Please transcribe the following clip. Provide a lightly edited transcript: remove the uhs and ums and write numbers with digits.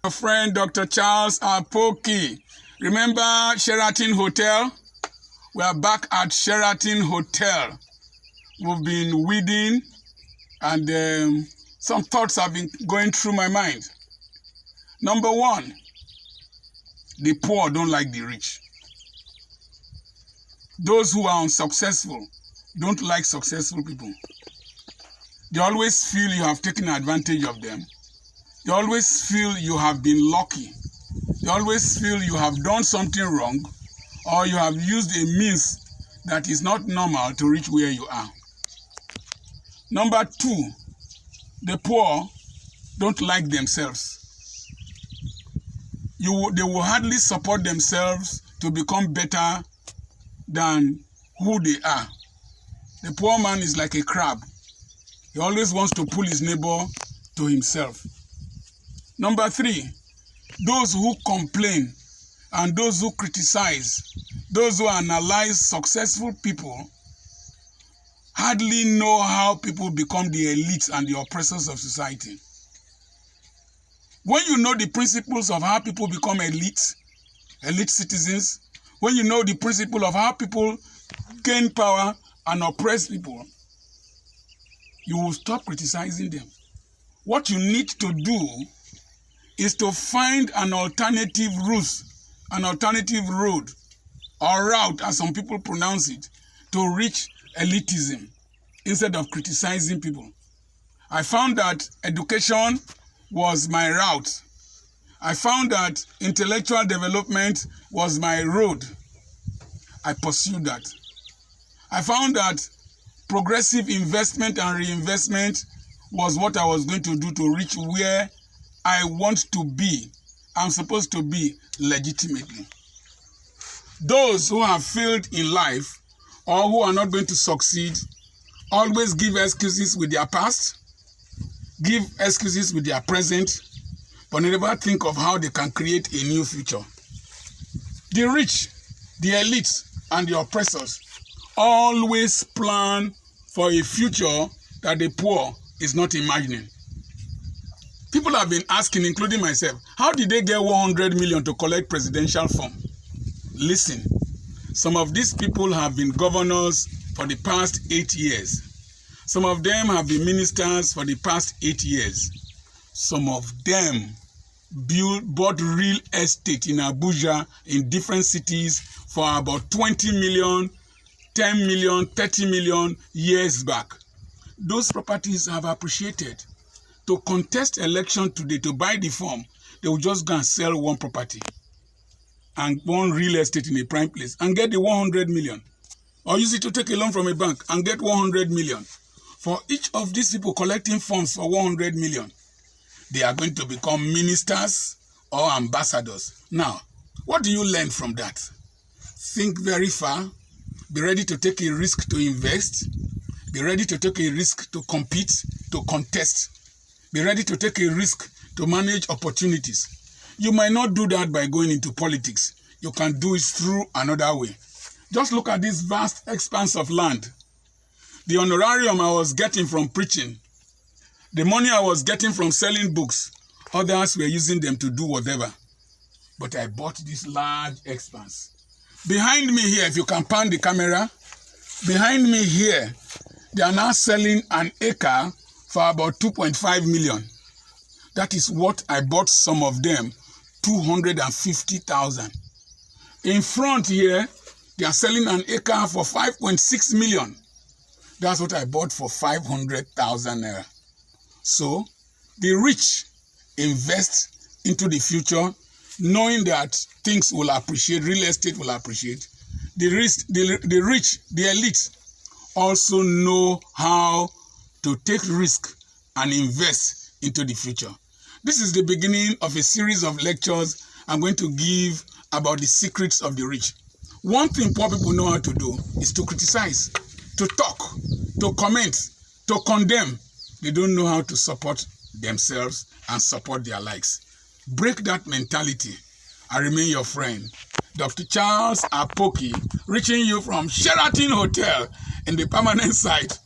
your friend Dr. Charles Apoki. Remember Sheraton Hotel? We are back at Sheraton Hotel. We've been weeding and some thoughts have been going through my mind. Number one, the poor don't like the rich. Those who are unsuccessful don't like successful people. They always feel you have taken advantage of them. They always feel you have been lucky. They always feel you have done something wrong or you have used a means that is not normal to reach where you are. Number two, the poor don't like themselves. They will hardly support themselves to become better than who they are. The poor man is like a crab. He always wants to pull his neighbor to himself. Number three, those who complain and those who criticize, those who analyze successful people, hardly know how people become the elites and the oppressors of society. When you know the principles of how people become elite citizens, when you know the principle of how people gain power and oppress people, you will stop criticizing them. What you need to do is to find an alternative route, or route, as some people pronounce it, to reach elitism instead of criticizing people. I found that education was my route. I found that intellectual development was my road. I pursued that. I found that progressive investment and reinvestment was what I was going to do to reach where I want to be. I'm supposed to be legitimately. Those who have failed in life or who are not going to succeed always give excuses with their past, give excuses with their present, but never think of how they can create a new future. The rich, the elites, and the oppressors always plan for a future that the poor is not imagining. People have been asking, including myself, how did they get 100 million to collect presidential form? Listen, some of these people have been governors for the past 8 years. Some of them have been ministers for the past 8 years. Some of them bought real estate in Abuja in different cities for about 20 million, 10 million, 30 million years back. Those properties have appreciated. To contest election today, to buy the form, they will just go and sell one property and one real estate in a prime place and get the 100 million. Or use it to take a loan from a bank and get 100 million. For each of these people collecting forms for 100 million, they are going to become ministers or ambassadors. Now, what do you learn from that? Think very far. Be ready to take a risk to invest. Be ready to take a risk to compete, to contest. Be ready to take a risk to manage opportunities. You might not do that by going into politics. You can do it through another way. Just look at this vast expanse of land. The honorarium I was getting from preaching, the money I was getting from selling books, others were using them to do whatever. But I bought this large expanse. Behind me here, if you can pan the camera, behind me here, they are now selling an acre for about 2.5 million. That is what I bought some of them, 250,000. In front here, they are selling an acre for 5.6 million. That's what I bought for 500,000 naira. So, the rich invest into the future, knowing that things will appreciate, real estate will appreciate. The rich, the elite, also know how to take risk and invest into the future. This is the beginning of a series of lectures I'm going to give about the secrets of the rich. One thing poor people know how to do is to criticize, to talk, to comment, to condemn. They don't know how to support themselves and support their likes. Break that mentality. I remain your friend, Dr. Charles Apoki, reaching you from Sheraton Hotel in the permanent site